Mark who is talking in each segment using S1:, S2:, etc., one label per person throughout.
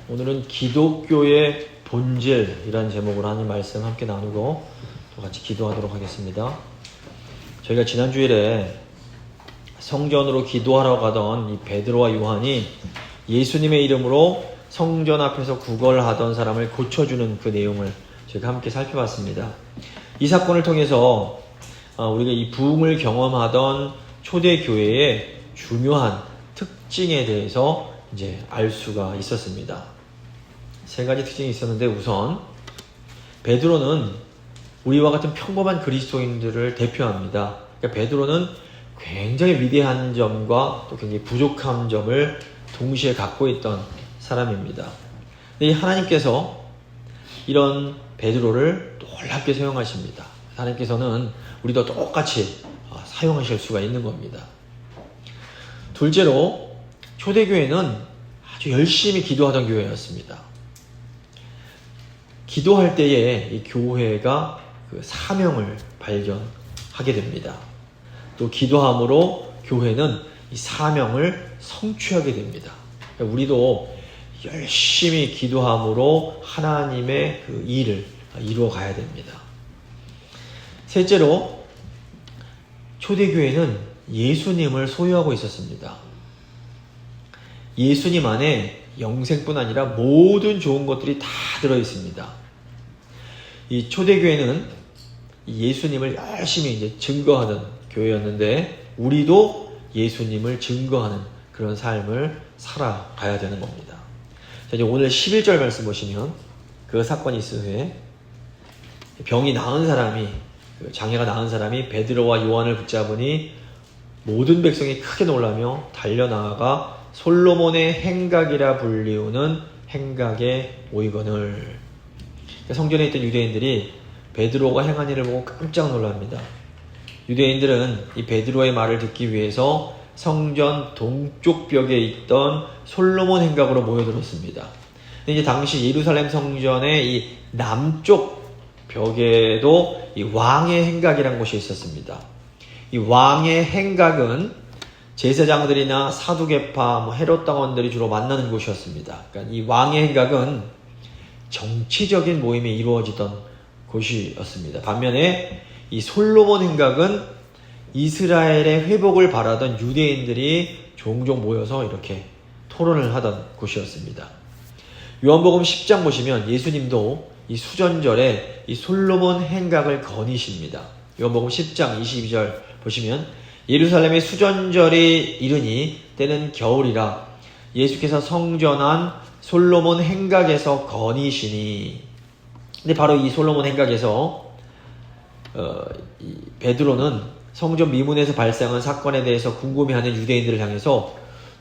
S1: 오늘은 기독교의 본질이라는 제목으로 하나님 말씀 함께 나누고 또 같이 기도하도록 하겠습니다. 저희가 지난 주일에 성전으로 기도하러 가던 이 베드로와 요한이 예수님의 이름으로 성전 앞에서 구걸하던 사람을 고쳐주는 그 내용을 저희가 함께 살펴봤습니다. 이 사건을 통해서 우리가 이 부흥을 경험하던 초대교회의 중요한 특징에 대해서 이제 알 수가 있었습니다. 세 가지 특징이 있었는데, 우선 베드로는 우리와 같은 평범한 그리스도인들을 대표합니다. 그러니까 베드로는 굉장히 위대한 점과 또 굉장히 부족한 점을 동시에 갖고 있던 사람입니다. 근데 이 하나님께서 이런 베드로를 놀랍게 사용하십니다. 하나님께서는 우리도 똑같이 사용하실 수가 있는 겁니다. 둘째로, 초대교회는 아주 열심히 기도하던 교회였습니다. 기도할 때에 이 교회가 그 사명을 발견하게 됩니다. 또 기도함으로 교회는 이 사명을 성취하게 됩니다. 우리도 열심히 기도함으로 하나님의 그 일을 이루어 가야 됩니다. 셋째로, 초대교회는 예수님을 소유하고 있었습니다. 예수님 안에 영생뿐 아니라 모든 좋은 것들이 다 들어있습니다. 이 초대교회는 예수님을 열심히 이제 증거하는 교회였는데, 우리도 예수님을 증거하는 그런 삶을 살아가야 되는 겁니다. 자, 이제 오늘 11절 말씀 보시면, 그 사건이 있은 후에 병이 나은 사람이, 장애가 나은 사람이 베드로와 요한을 붙잡으니 모든 백성이 크게 놀라며 달려나아가 솔로몬의 행각이라 불리우는 행각에 모이거늘. 성전에 있던 유대인들이 베드로가 행한 일을 보고 깜짝 놀랍니다. 유대인들은 이 베드로의 말을 듣기 위해서 성전 동쪽 벽에 있던 솔로몬 행각으로 모여들었습니다. 근데 이제 당시 예루살렘 성전의 이 남쪽 벽에도 이 왕의 행각이라는 곳이 있었습니다. 이 왕의 행각은 제사장들이나 사두개파, 헤롯 당원들이 주로 만나는 곳이었습니다. 그러니까 이 왕의 행각은 정치적인 모임이 이루어지던 곳이었습니다. 반면에 이 솔로몬 행각은 이스라엘의 회복을 바라던 유대인들이 종종 모여서 이렇게 토론을 하던 곳이었습니다. 요한복음 10장 보시면 예수님도 이 수전절에 이 솔로몬 행각을 거니십니다. 요한복음 10장 22절 보시면, 예루살렘의 수전절이 이르니 때는 겨울이라 예수께서 성전 안 솔로몬 행각에서 거니시니. 근데 바로 이 솔로몬 행각에서 이 베드로는 성전 미문에서 발생한 사건에 대해서 궁금해하는 유대인들을 향해서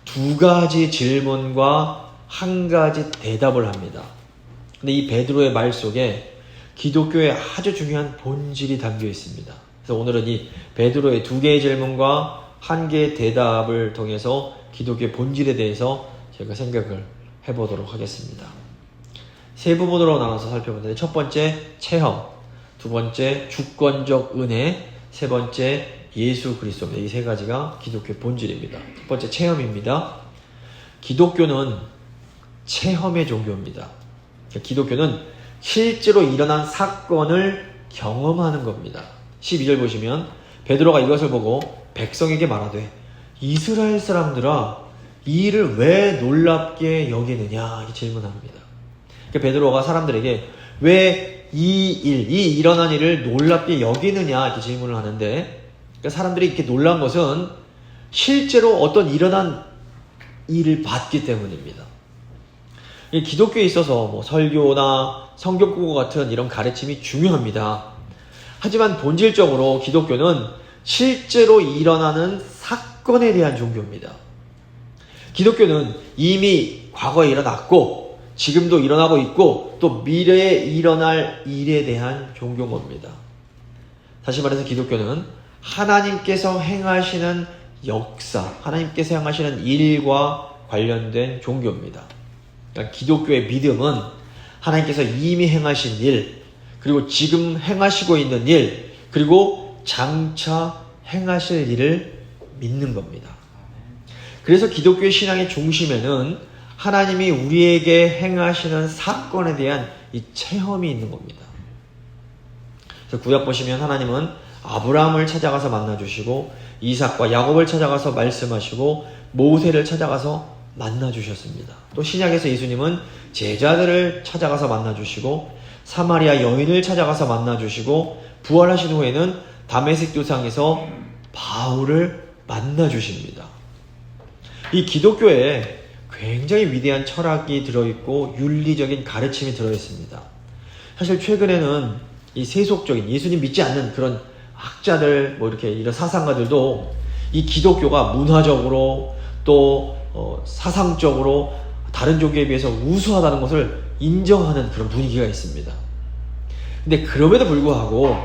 S1: 두 가지 질문과 한 가지 대답을 합니다. 근데 이 베드로의 말 속에 기독교의 아주 중요한 본질이 담겨 있습니다. 그래서 오늘은 이 베드로의 두 개의 질문과 한 개의 대답을 통해서 기독교의 본질에 대해서 제가 생각을 해보도록 하겠습니다. 세 부분으로 나눠서 살펴보는데, 첫 번째 체험, 두 번째 주권적 은혜, 세 번째 예수 그리스도입니다. 이 세 가지가 기독교의 본질입니다. 첫 번째 체험입니다. 기독교는 체험의 종교입니다. 기독교는 실제로 일어난 사건을 경험하는 겁니다. 12절 보시면 베드로가 이것을 보고 백성에게 말하되 이스라엘 사람들아, 이 일을 왜 놀랍게 여기느냐, 이렇게 질문합니다. 그러니까 베드로가 사람들에게 왜 이 일어난 일을 놀랍게 여기느냐, 이렇게 질문을 하는데, 그러니까 사람들이 이렇게 놀란 것은 실제로 어떤 일어난 일을 봤기 때문입니다. 기독교에 있어서 설교나 성경 공부 같은 이런 가르침이 중요합니다. 하지만 본질적으로 기독교는 실제로 일어나는 사건에 대한 종교입니다. 기독교는 이미 과거에 일어났고 지금도 일어나고 있고 또 미래에 일어날 일에 대한 종교인 겁니다. 다시 말해서 기독교는 하나님께서 행하시는 역사, 하나님께서 행하시는 일과 관련된 종교입니다. 그러니까 기독교의 믿음은 하나님께서 이미 행하신 일, 그리고 지금 행하시고 있는 일, 그리고 장차 행하실 일을 믿는 겁니다. 그래서 기독교의 신앙의 중심에는 하나님이 우리에게 행하시는 사건에 대한 이 체험이 있는 겁니다. 그래서 구약 보시면 하나님은 아브라함을 찾아가서 만나주시고 이삭과 야곱을 찾아가서 말씀하시고 모세를 찾아가서 만나주셨습니다. 또 신약에서 예수님은 제자들을 찾아가서 만나주시고 사마리아 여인을 찾아가서 만나주시고 부활하신 후에는 다메섹 도상에서 바울을 만나주십니다. 이 기독교에 굉장히 위대한 철학이 들어있고 윤리적인 가르침이 들어있습니다. 사실 최근에는 이 세속적인 예수님 믿지 않는 그런 학자들 이렇게 이런 사상가들도 이 기독교가 문화적으로 또 사상적으로 다른 종교에 비해서 우수하다는 것을 인정하는 그런 분위기가 있습니다. 근데 그럼에도 불구하고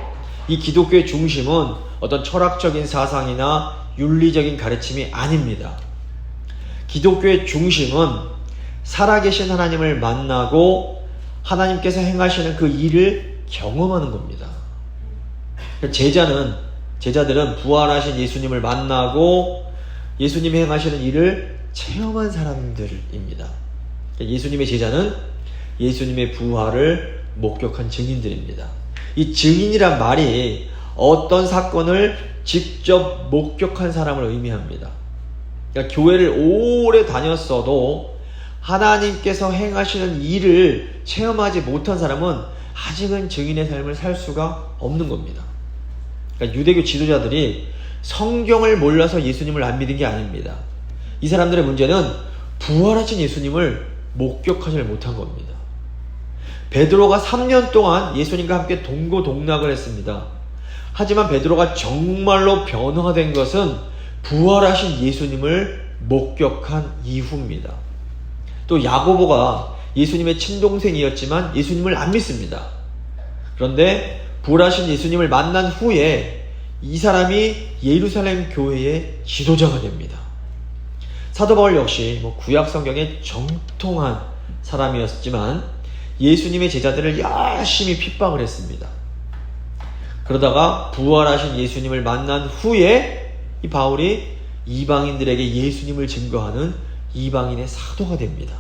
S1: 이 기독교의 중심은 어떤 철학적인 사상이나 윤리적인 가르침이 아닙니다. 기독교의 중심은 살아계신 하나님을 만나고 하나님께서 행하시는 그 일을 경험하는 겁니다. 제자들은 부활하신 예수님을 만나고 예수님이 행하시는 일을 체험한 사람들입니다. 예수님의 제자는 예수님의 부활을 목격한 증인들입니다. 이 증인이란 말이 어떤 사건을 직접 목격한 사람을 의미합니다. 그러니까 교회를 오래 다녔어도 하나님께서 행하시는 일을 체험하지 못한 사람은 아직은 증인의 삶을 살 수가 없는 겁니다. 그러니까 유대교 지도자들이 성경을 몰라서 예수님을 안 믿은 게 아닙니다. 이 사람들의 문제는 부활하신 예수님을 목격하지 못한 겁니다. 베드로가 3년 동안 예수님과 함께 동고동락을 했습니다. 하지만 베드로가 정말로 변화된 것은 부활하신 예수님을 목격한 이후입니다. 또 야고보가 예수님의 친동생이었지만 예수님을 안 믿습니다. 그런데 부활하신 예수님을 만난 후에 이 사람이 예루살렘 교회의 지도자가 됩니다. 사도 바울 역시 구약 성경의 정통한 사람이었지만 예수님의 제자들을 열심히 핍박을 했습니다. 그러다가 부활하신 예수님을 만난 후에 이 바울이 이방인들에게 예수님을 증거하는 이방인의 사도가 됩니다.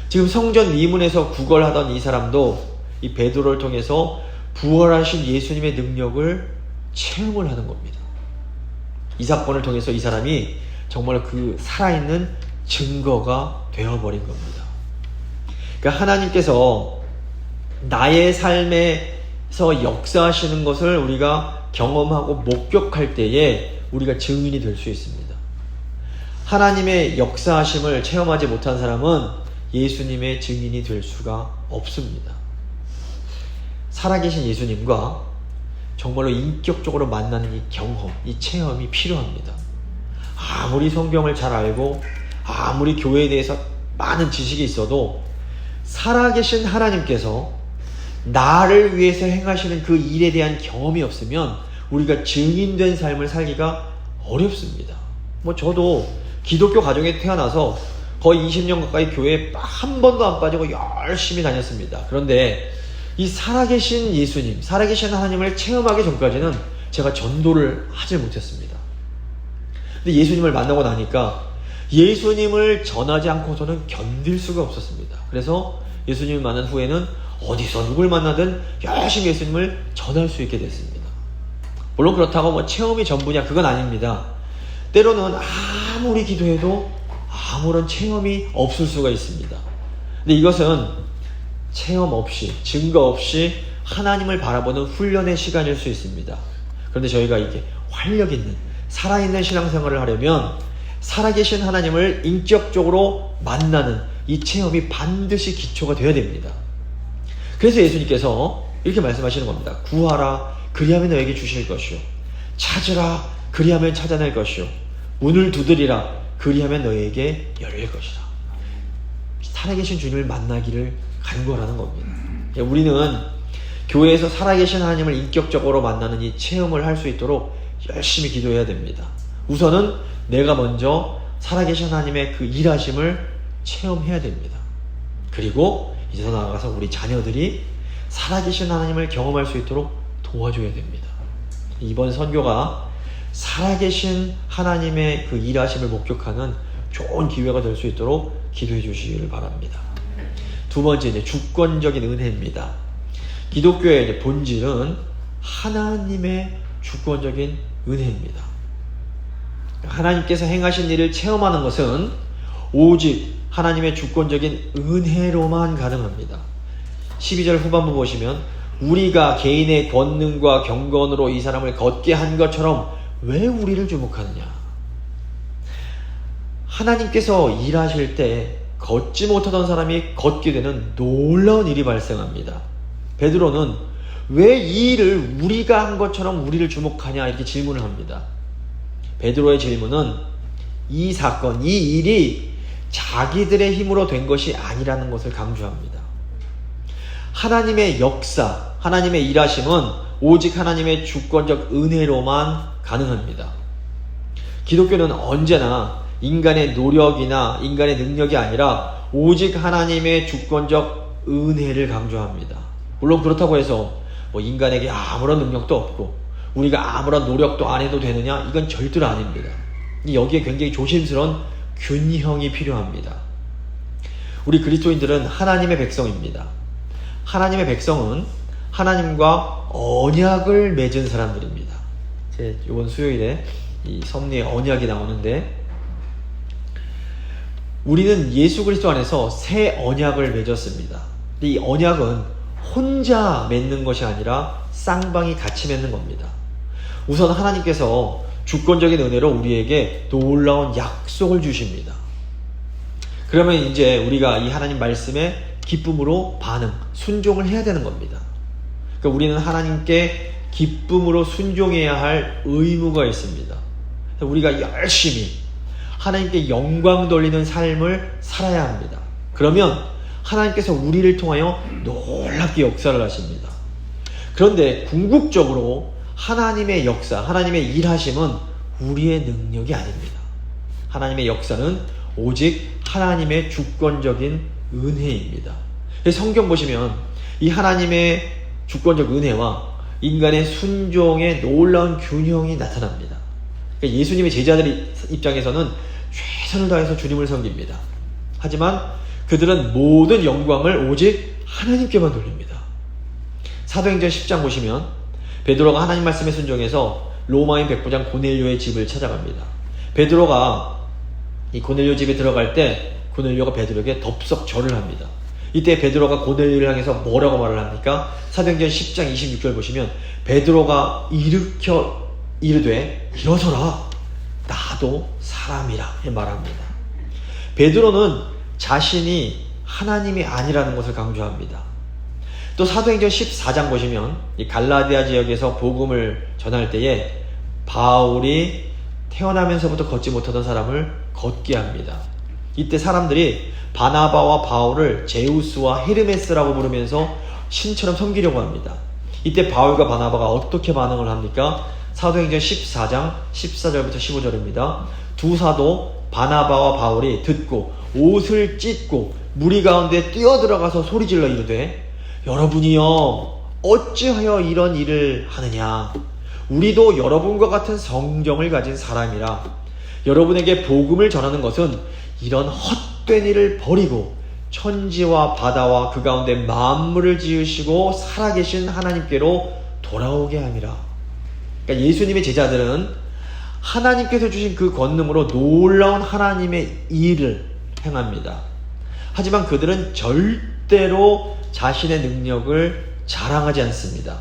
S1: 지금 성전 리문에서 구걸하던 이 사람도 이 베드로를 통해서 부활하신 예수님의 능력을 체험을 하는 겁니다. 이 사건을 통해서 이 사람이 정말 그 살아있는 증거가 되어버린 겁니다. 그러니까 하나님께서 나의 삶에서 역사하시는 것을 우리가 경험하고 목격할 때에 우리가 증인이 될 수 있습니다. 하나님의 역사하심을 체험하지 못한 사람은 예수님의 증인이 될 수가 없습니다. 살아계신 예수님과 정말로 인격적으로 만나는 이 경험, 이 체험이 필요합니다. 아무리 성경을 잘 알고 아무리 교회에 대해서 많은 지식이 있어도 살아계신 하나님께서 나를 위해서 행하시는 그 일에 대한 경험이 없으면 우리가 증인된 삶을 살기가 어렵습니다. 저도 기독교 가정에 태어나서 거의 20년 가까이 교회에 한 번도 안 빠지고 열심히 다녔습니다. 그런데 이 살아계신 예수님, 살아계신 하나님을 체험하기 전까지는 제가 전도를 하지 못했습니다. 근데 예수님을 만나고 나니까 예수님을 전하지 않고서는 견딜 수가 없었습니다. 그래서 예수님을 만난 후에는 어디서 누굴 만나든 열심히 예수님을 전할 수 있게 됐습니다. 물론 그렇다고 체험이 전부냐, 그건 아닙니다. 때로는 아무리 기도해도 아무런 체험이 없을 수가 있습니다. 근데 이것은 체험 없이, 증거 없이 하나님을 바라보는 훈련의 시간일 수 있습니다. 그런데 저희가 이게 활력 있는, 살아있는 신앙생활을 하려면 살아계신 하나님을 인격적으로 만나는 이 체험이 반드시 기초가 되어야 됩니다. 그래서 예수님께서 이렇게 말씀하시는 겁니다. 구하라, 그리하면 너에게 주실 것이요. 찾으라, 그리하면 찾아낼 것이요. 문을 두드리라, 그리하면 너에게 열릴 것이라. 살아계신 주님을 만나기를 간구하라는 겁니다. 우리는 교회에서 살아계신 하나님을 인격적으로 만나는 이 체험을 할 수 있도록 열심히 기도해야 됩니다. 우선은 내가 먼저 살아계신 하나님의 그 일하심을 체험해야 됩니다. 그리고 이제 더 나아가서 우리 자녀들이 살아계신 하나님을 경험할 수 있도록 도와줘야 됩니다. 이번 선교가 살아계신 하나님의 그 일하심을 목격하는 좋은 기회가 될 수 있도록 기도해 주시기를 바랍니다. 두 번째, 이제 주권적인 은혜입니다. 기독교의 이제 본질은 하나님의 주권적인 은혜입니다. 하나님께서 행하신 일을 체험하는 것은 오직 하나님의 주권적인 은혜로만 가능합니다. 12절 후반부 보시면 우리가 개인의 권능과 경건으로 이 사람을 걷게 한 것처럼 왜 우리를 주목하느냐. 하나님께서 일하실 때 걷지 못하던 사람이 걷게 되는 놀라운 일이 발생합니다. 베드로는 왜 이 일을 우리가 한 것처럼 우리를 주목하냐 이렇게 질문을 합니다. 베드로의 질문은 이 사건, 이 일이 자기들의 힘으로 된 것이 아니라는 것을 강조합니다. 하나님의 역사, 하나님의 일하심은 오직 하나님의 주권적 은혜로만 가능합니다. 기독교는 언제나 인간의 노력이나 인간의 능력이 아니라 오직 하나님의 주권적 은혜를 강조합니다. 물론 그렇다고 해서 인간에게 아무런 능력도 없고 우리가 아무런 노력도 안 해도 되느냐? 이건 절대로 아닙니다. 여기에 굉장히 조심스러운 균형이 필요합니다. 우리 그리스도인들은 하나님의 백성입니다. 하나님의 백성은 하나님과 언약을 맺은 사람들입니다. 이번 수요일에 이 섭리의 언약이 나오는데 우리는 예수 그리스도 안에서 새 언약을 맺었습니다. 이 언약은 혼자 맺는 것이 아니라 쌍방이 같이 맺는 겁니다. 우선 하나님께서 주권적인 은혜로 우리에게 놀라운 약속을 주십니다. 그러면 이제 우리가 이 하나님 말씀에 기쁨으로 반응, 순종을 해야 되는 겁니다. 그러니까 우리는 하나님께 기쁨으로 순종해야 할 의무가 있습니다. 우리가 열심히 하나님께 영광 돌리는 삶을 살아야 합니다. 그러면 하나님께서 우리를 통하여 놀랍게 역사를 하십니다. 그런데 궁극적으로 하나님의 역사, 하나님의 일하심은 우리의 능력이 아닙니다. 하나님의 역사는 오직 하나님의 주권적인 은혜입니다. 성경 보시면 이 하나님의 주권적 은혜와 인간의 순종의 놀라운 균형이 나타납니다. 그러니까 예수님의 제자들 입장에서는 최선을 다해서 주님을 섬깁니다. 하지만 그들은 모든 영광을 오직 하나님께만 돌립니다. 사도행전 10장 보시면 베드로가 하나님 말씀에 순종해서 로마인 백부장 고넬료의 집을 찾아갑니다. 베드로가 이 고넬료 집에 들어갈 때 고넬료가 베드로에게 덥석 절을 합니다. 이때 베드로가 고넬료를 향해서 뭐라고 말을 합니까? 사도행전 10장 26절 보시면 베드로가 일으켜 이르되 일어서라 나도 사람이라 말합니다. 베드로는 자신이 하나님이 아니라는 것을 강조합니다. 또 사도행전 14장 보시면 이 갈라디아 지역에서 복음을 전할 때에 바울이 태어나면서부터 걷지 못하던 사람을 걷게 합니다. 이때 사람들이 바나바와 바울을 제우스와 헤르메스라고 부르면서 신처럼 섬기려고 합니다. 이때 바울과 바나바가 어떻게 반응을 합니까? 사도행전 14장 14절부터 15절입니다. 두 사도 바나바와 바울이 듣고 옷을 찢고 무리 가운데 뛰어들어가서 소리질러 이르되 여러분이여 어찌하여 이런 일을 하느냐? 우리도 여러분과 같은 성정을 가진 사람이라 여러분에게 복음을 전하는 것은 이런 헛된 일을 버리고 천지와 바다와 그 가운데 만물을 지으시고 살아계신 하나님께로 돌아오게 함이라. 그러니까 예수님의 제자들은 하나님께서 주신 그 권능으로 놀라운 하나님의 일을 행합니다. 하지만 그들은 절대로 자신의 능력을 자랑하지 않습니다.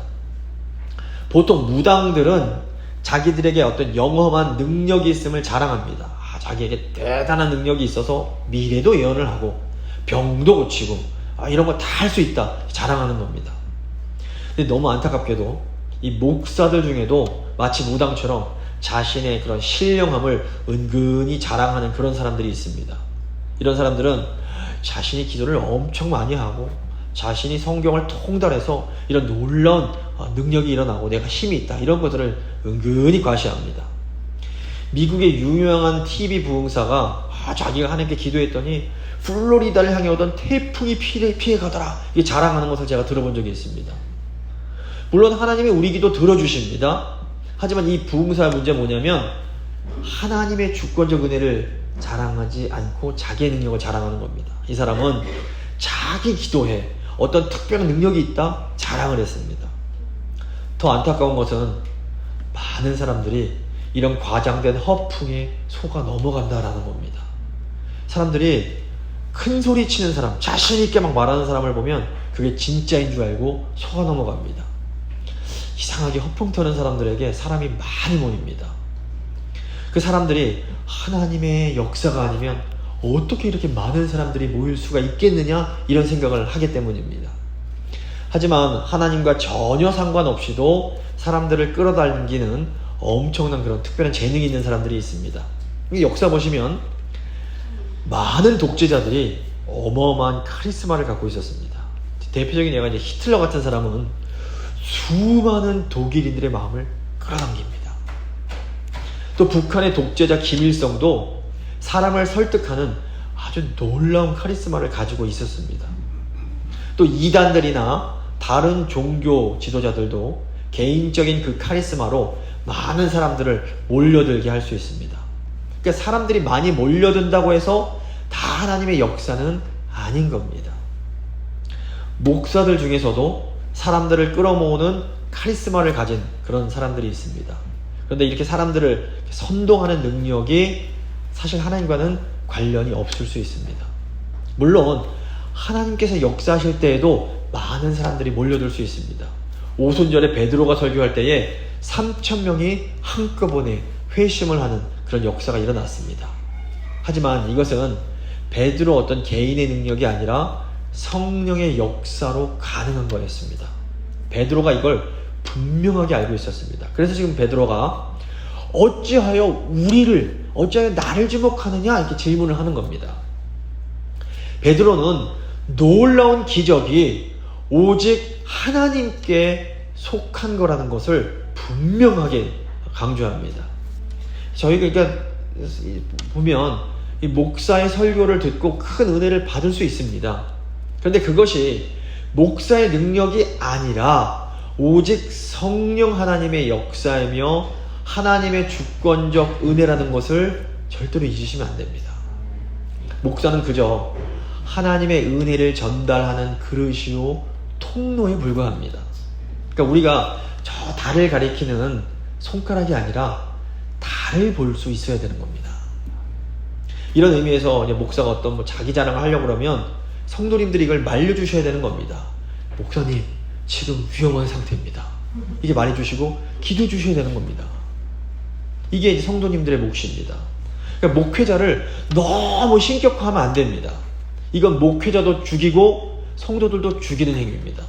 S1: 보통 무당들은 자기들에게 어떤 영험한 능력이 있음을 자랑합니다. 자기에게 대단한 능력이 있어서 미래도 예언을 하고 병도 고치고 이런 거 다 할 수 있다 자랑하는 겁니다. 근데 너무 안타깝게도 이 목사들 중에도 마치 무당처럼 자신의 그런 신령함을 은근히 자랑하는 그런 사람들이 있습니다. 이런 사람들은 자신이 기도를 엄청 많이 하고 자신이 성경을 통달해서 이런 놀라운 능력이 일어나고 내가 힘이 있다 이런 것들을 은근히 과시합니다. 미국의 유명한 TV 부흥사가 자기가 하나님께 기도했더니 플로리다를 향해 오던 태풍이 피해가더라 이게 자랑하는 것을 제가 들어본 적이 있습니다. 물론 하나님이 우리 기도 들어주십니다. 하지만 이 부흥사의 문제는 뭐냐면 하나님의 주권적 은혜를 자랑하지 않고 자기의 능력을 자랑하는 겁니다. 이 사람은 자기 기도에 어떤 특별한 능력이 있다 자랑을 했습니다. 더 안타까운 것은 많은 사람들이 이런 과장된 허풍에 속아 넘어간다라는 겁니다. 사람들이 큰 소리 치는 사람, 자신 있게 막 말하는 사람을 보면 그게 진짜인 줄 알고 속아 넘어갑니다. 이상하게 허풍 터는 사람들에게 사람이 많이 모입니다. 그 사람들이 하나님의 역사가 아니면 어떻게 이렇게 많은 사람들이 모일 수가 있겠느냐 이런 생각을 하기 때문입니다. 하지만 하나님과 전혀 상관없이도 사람들을 끌어당기는 엄청난 그런 특별한 재능이 있는 사람들이 있습니다. 역사 보시면 많은 독재자들이 어마어마한 카리스마를 갖고 있었습니다. 대표적인 예가 이제 히틀러 같은 사람은 수많은 독일인들의 마음을 끌어당깁니다. 또 북한의 독재자 김일성도 사람을 설득하는 아주 놀라운 카리스마를 가지고 있었습니다. 또 이단들이나 다른 종교 지도자들도 개인적인 그 카리스마로 많은 사람들을 몰려들게 할 수 있습니다. 그러니까 사람들이 많이 몰려든다고 해서 다 하나님의 역사는 아닌 겁니다. 목사들 중에서도 사람들을 끌어모으는 카리스마를 가진 그런 사람들이 있습니다. 그런데 이렇게 사람들을 선동하는 능력이 사실 하나님과는 관련이 없을 수 있습니다. 물론 하나님께서 역사하실 때에도 많은 사람들이 몰려들 수 있습니다. 오순절에 베드로가 설교할 때에 3,000명이 한꺼번에 회심을 하는 그런 역사가 일어났습니다. 하지만 이것은 베드로 어떤 개인의 능력이 아니라 성령의 역사로 가능한 거였습니다. 베드로가 이걸 분명하게 알고 있었습니다. 그래서 지금 베드로가 어찌하여 나를 주목하느냐 이렇게 질문을 하는 겁니다. 베드로는 놀라운 기적이 오직 하나님께 속한 거라는 것을 분명하게 강조합니다. 저희가 그러니까 보면 이 목사의 설교를 듣고 큰 은혜를 받을 수 있습니다. 그런데 그것이 목사의 능력이 아니라 오직 성령 하나님의 역사이며 하나님의 주권적 은혜라는 것을 절대로 잊으시면 안 됩니다. 목사는 그저 하나님의 은혜를 전달하는 그릇이요 통로에 불과합니다. 그러니까 우리가 저 달을 가리키는 손가락이 아니라 달을 볼 수 있어야 되는 겁니다. 이런 의미에서 이제 목사가 어떤 자기 자랑을 하려고 그러면 성도님들이 이걸 말려주셔야 되는 겁니다. 목사님, 지금 위험한 상태입니다. 이게 말해주시고 기도해 주셔야 되는 겁니다. 이게 이제 성도님들의 몫입니다. 그러니까 목회자를 너무 신격화하면 안 됩니다. 이건 목회자도 죽이고 성도들도 죽이는 행위입니다.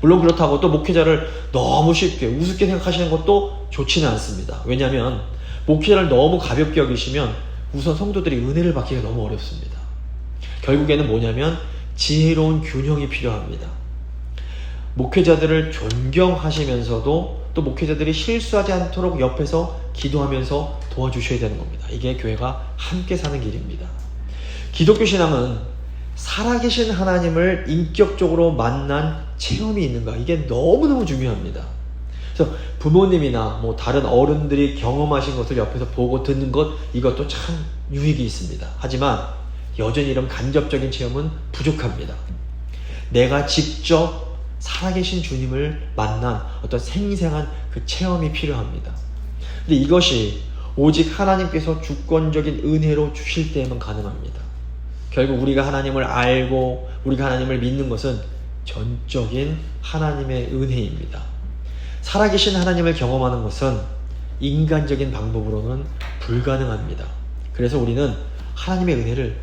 S1: 물론 그렇다고 또 목회자를 너무 쉽게 우습게 생각하시는 것도 좋지는 않습니다. 왜냐하면 목회자를 너무 가볍게 여기시면 우선 성도들이 은혜를 받기가 너무 어렵습니다. 결국에는 뭐냐면 지혜로운 균형이 필요합니다. 목회자들을 존경하시면서도 또 목회자들이 실수하지 않도록 옆에서 기도하면서 도와주셔야 되는 겁니다. 이게 교회가 함께 사는 길입니다. 기독교 신앙은 살아계신 하나님을 인격적으로 만난 체험이 있는가, 이게 너무너무 중요합니다. 그래서 부모님이나 다른 어른들이 경험하신 것을 옆에서 보고 듣는 것, 이것도 참 유익이 있습니다. 하지만 여전히 이런 간접적인 체험은 부족합니다. 내가 직접 살아계신 주님을 만난 어떤 생생한 그 체험이 필요합니다. 근데 이것이 오직 하나님께서 주권적인 은혜로 주실 때에만 가능합니다. 결국 우리가 하나님을 알고 우리가 하나님을 믿는 것은 전적인 하나님의 은혜입니다. 살아계신 하나님을 경험하는 것은 인간적인 방법으로는 불가능합니다. 그래서 우리는 하나님의 은혜를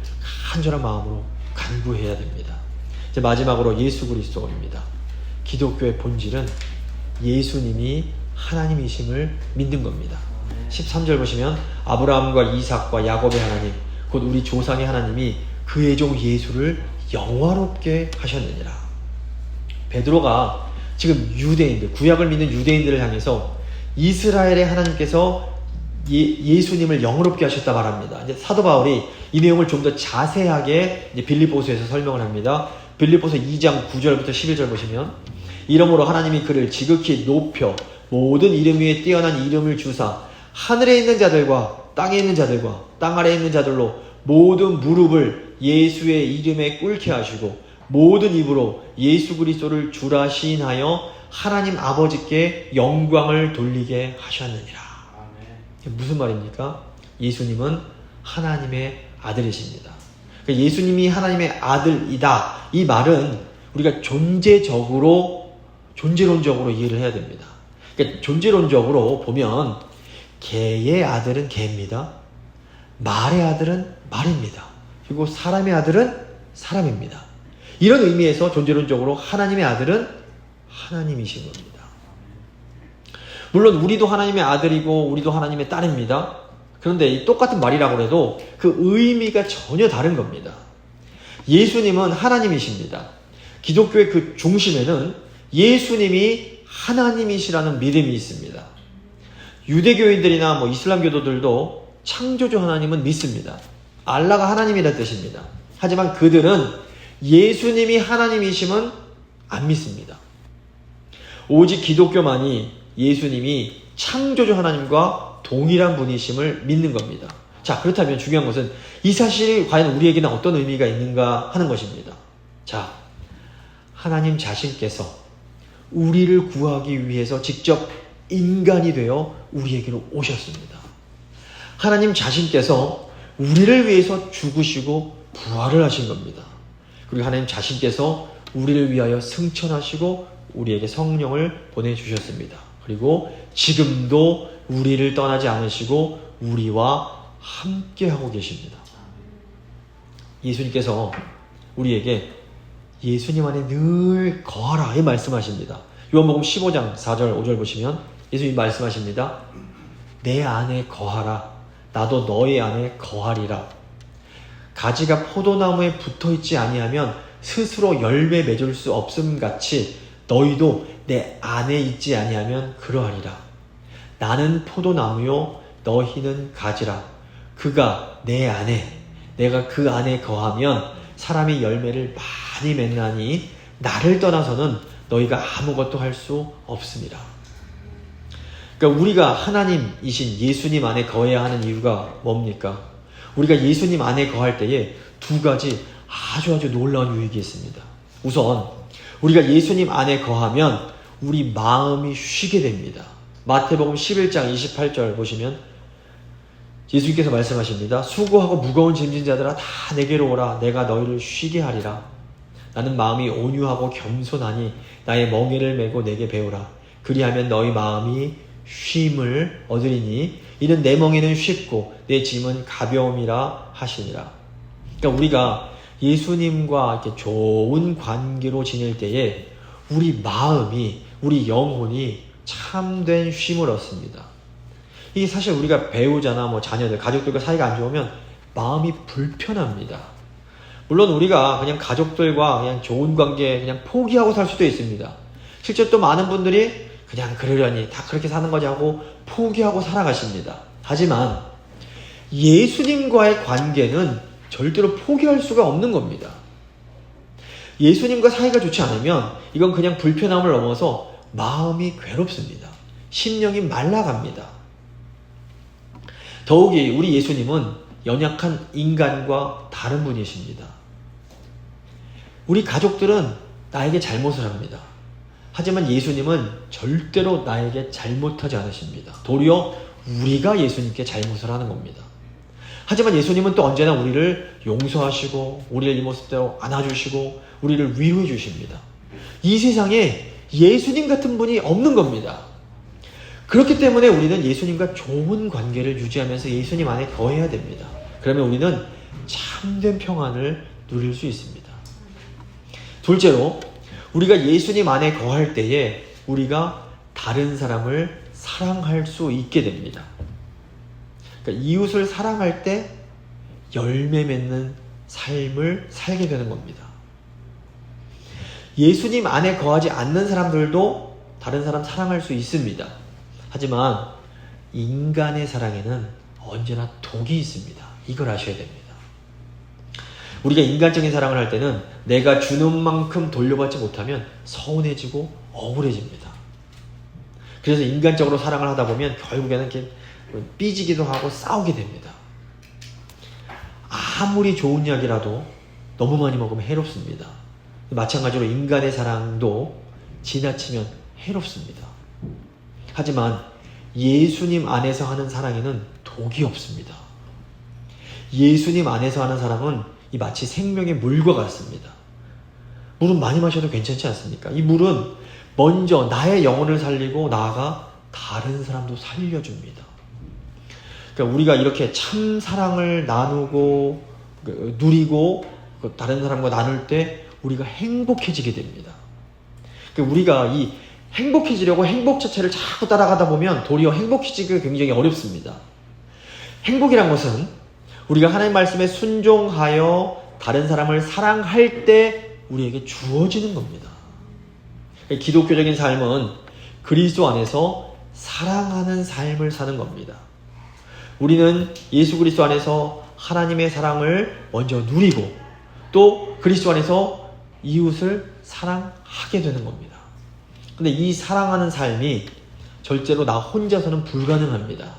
S1: 간절한 마음으로 간구해야 됩니다. 이제 마지막으로 예수 그리스도입니다. 기독교의 본질은 예수님이 하나님이심을 믿는 겁니다. 13절 보시면 아브라함과 이삭과 야곱의 하나님 곧 우리 조상의 하나님이 그의 종 예수를 영화롭게 하셨느니라. 베드로가 지금 유대인들, 구약을 믿는 유대인들을 향해서 이스라엘의 하나님께서 예수님을 영화롭게 하셨다 말합니다. 이제 사도 바울이 이 내용을 좀 더 자세하게 이제 빌립보서에서 설명을 합니다. 빌립보서 2장 9절부터 11절 보시면 이러므로 하나님이 그를 지극히 높여 모든 이름 위에 뛰어난 이름을 주사 하늘에 있는 자들과 땅에 있는 자들과 땅 아래에 있는 자들로 모든 무릎을 예수의 이름에 꿇게 하시고 모든 입으로 예수 그리스도를 주라 시인하여 하나님 아버지께 영광을 돌리게 하셨느니라. 무슨 말입니까? 예수님은 하나님의 아들이십니다. 예수님이 하나님의 아들이다. 이 말은 우리가 존재론적으로 이해를 해야 됩니다. 그러니까 존재론적으로 보면 개의 아들은 개입니다. 말의 아들은 말입니다. 그리고 사람의 아들은 사람입니다. 이런 의미에서 존재론적으로 하나님의 아들은 하나님이신 겁니다. 물론 우리도 하나님의 아들이고 우리도 하나님의 딸입니다. 그런데 이 똑같은 말이라고 해도 그 의미가 전혀 다른 겁니다. 예수님은 하나님이십니다. 기독교의 그 중심에는 예수님이 하나님이시라는 믿음이 있습니다. 유대교인들이나 이슬람교도들도 창조주 하나님은 믿습니다. 알라가 하나님이라는 뜻입니다. 하지만 그들은 예수님이 하나님이심은 안 믿습니다. 오직 기독교만이 예수님이 창조주 하나님과 동일한 분이심을 믿는 겁니다. 자, 그렇다면 중요한 것은 이 사실이 과연 우리에게는 어떤 의미가 있는가 하는 것입니다. 자, 하나님 자신께서 우리를 구하기 위해서 직접 인간이 되어 우리에게로 오셨습니다. 하나님 자신께서 우리를 위해서 죽으시고 부활을 하신 겁니다. 그리고 하나님 자신께서 우리를 위하여 승천하시고 우리에게 성령을 보내주셨습니다. 그리고 지금도 우리를 떠나지 않으시고 우리와 함께하고 계십니다. 예수님께서 우리에게 예수님 안에 늘 거하라 이 말씀하십니다. 요한복음 15장 4절 5절 보시면 예수님 말씀하십니다. 내 안에 거하라. 나도 너희 안에 거하리라. 가지가 포도나무에 붙어있지 아니하면 스스로 열매 맺을 수 없음 같이 너희도 내 안에 있지 아니하면 그러하리라. 나는 포도나무요 너희는 가지라. 그가 내 안에 내가 그 안에 거하면 사람이 열매를 많이 맺나니 나를 떠나서는 너희가 아무것도 할 수 없습니다. 그러니까 우리가 하나님이신 예수님 안에 거해야 하는 이유가 뭡니까? 우리가 예수님 안에 거할 때에 두 가지 아주 놀라운 유익이 있습니다. 우선 우리가 예수님 안에 거하면 우리 마음이 쉬게 됩니다. 마태복음 11장 28절 보시면 예수님께서 말씀하십니다. 수고하고 무거운 짐진 자들아 다 내게로 오라. 내가 너희를 쉬게 하리라. 나는 마음이 온유하고 겸손하니 나의 멍에를 메고 내게 배우라. 그리하면 너희 마음이 쉼을 얻으리니 이는 내 멍에는 쉽고 내 짐은 가벼움이라 하시니라. 그러니까 우리가 예수님과 이렇게 좋은 관계로 지낼 때에 우리 마음이 우리 영혼이 참된 쉼을 얻습니다. 이게 사실 우리가 배우자나 자녀들, 가족들과 사이가 안 좋으면 마음이 불편합니다. 물론 우리가 그냥 가족들과 그냥 좋은 관계 그냥 포기하고 살 수도 있습니다. 실제 또 많은 분들이 그냥 그러려니 다 그렇게 사는 거지 하고 포기하고 살아가십니다. 하지만 예수님과의 관계는 절대로 포기할 수가 없는 겁니다. 예수님과 사이가 좋지 않으면 이건 그냥 불편함을 넘어서 마음이 괴롭습니다. 심령이 말라갑니다. 더욱이 우리 예수님은 연약한 인간과 다른 분이십니다. 우리 가족들은 나에게 잘못을 합니다. 하지만 예수님은 절대로 나에게 잘못하지 않으십니다. 도리어 우리가 예수님께 잘못을 하는 겁니다. 하지만 예수님은 또 언제나 우리를 용서하시고 우리를 이 모습대로 안아주시고 우리를 위로해 주십니다. 이 세상에 예수님 같은 분이 없는 겁니다. 그렇기 때문에 우리는 예수님과 좋은 관계를 유지하면서 예수님 안에 거해야 됩니다. 그러면 우리는 참된 평안을 누릴 수 있습니다. 둘째로 우리가 예수님 안에 거할 때에 우리가 다른 사람을 사랑할 수 있게 됩니다. 그러니까 이웃을 사랑할 때 열매 맺는 삶을 살게 되는 겁니다. 예수님 안에 거하지 않는 사람들도 다른 사람 사랑할 수 있습니다. 하지만 인간의 사랑에는 언제나 독이 있습니다. 이걸 아셔야 됩니다. 우리가 인간적인 사랑을 할 때는 내가 주는 만큼 돌려받지 못하면 서운해지고 억울해집니다. 그래서 인간적으로 사랑을 하다 보면 결국에는 이렇게 삐지기도 하고 싸우게 됩니다. 아무리 좋은 약이라도 너무 많이 먹으면 해롭습니다. 마찬가지로 인간의 사랑도 지나치면 해롭습니다. 하지만 예수님 안에서 하는 사랑에는 독이 없습니다. 예수님 안에서 하는 사랑은 마치 생명의 물과 같습니다. 물은 많이 마셔도 괜찮지 않습니까? 이 물은 먼저 나의 영혼을 살리고 나아가 다른 사람도 살려줍니다. 그러니까 우리가 이렇게 참 사랑을 나누고 누리고 다른 사람과 나눌 때 우리가 행복해지게 됩니다. 그러니까 우리가 이 행복해지려고 행복 자체를 자꾸 따라가다 보면 도리어 행복해지기가 굉장히 어렵습니다. 행복이란 것은 우리가 하나님 말씀에 순종하여 다른 사람을 사랑할 때 우리에게 주어지는 겁니다. 기독교적인 삶은 그리스도 안에서 사랑하는 삶을 사는 겁니다. 우리는 예수 그리스도 안에서 하나님의 사랑을 먼저 누리고 또 그리스도 안에서 이웃을 사랑하게 되는 겁니다. 근데 이 사랑하는 삶이 절대로 나 혼자서는 불가능합니다.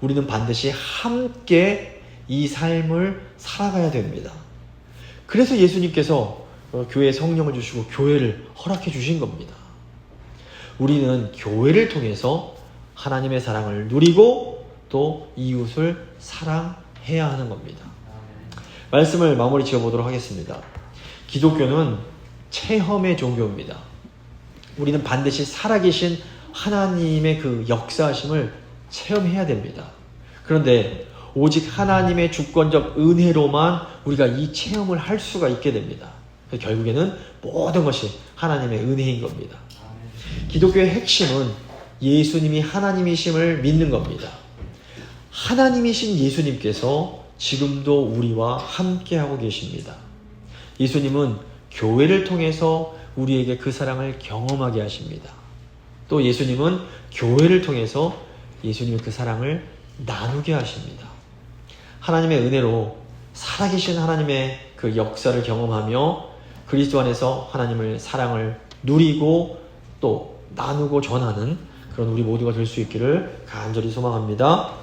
S1: 우리는 반드시 함께 이 삶을 살아가야 됩니다. 그래서 예수님께서 교회에 성령을 주시고 교회를 허락해 주신 겁니다. 우리는 교회를 통해서 하나님의 사랑을 누리고 또 이웃을 사랑해야 하는 겁니다. 말씀을 마무리 지어보도록 하겠습니다. 기독교는 체험의 종교입니다. 우리는 반드시 살아계신 하나님의 그 역사하심을 체험해야 됩니다. 그런데 오직 하나님의 주권적 은혜로만 우리가 이 체험을 할 수가 있게 됩니다. 결국에는 모든 것이 하나님의 은혜인 겁니다. 기독교의 핵심은 예수님이 하나님이심을 믿는 겁니다. 하나님이신 예수님께서 지금도 우리와 함께하고 계십니다. 예수님은 교회를 통해서 우리에게 그 사랑을 경험하게 하십니다. 또 예수님은 교회를 통해서 예수님의 그 사랑을 나누게 하십니다. 하나님의 은혜로 살아계신 하나님의 그 역사를 경험하며 그리스도 안에서 하나님을 사랑을 누리고 또 나누고 전하는 그런 우리 모두가 될 수 있기를 간절히 소망합니다.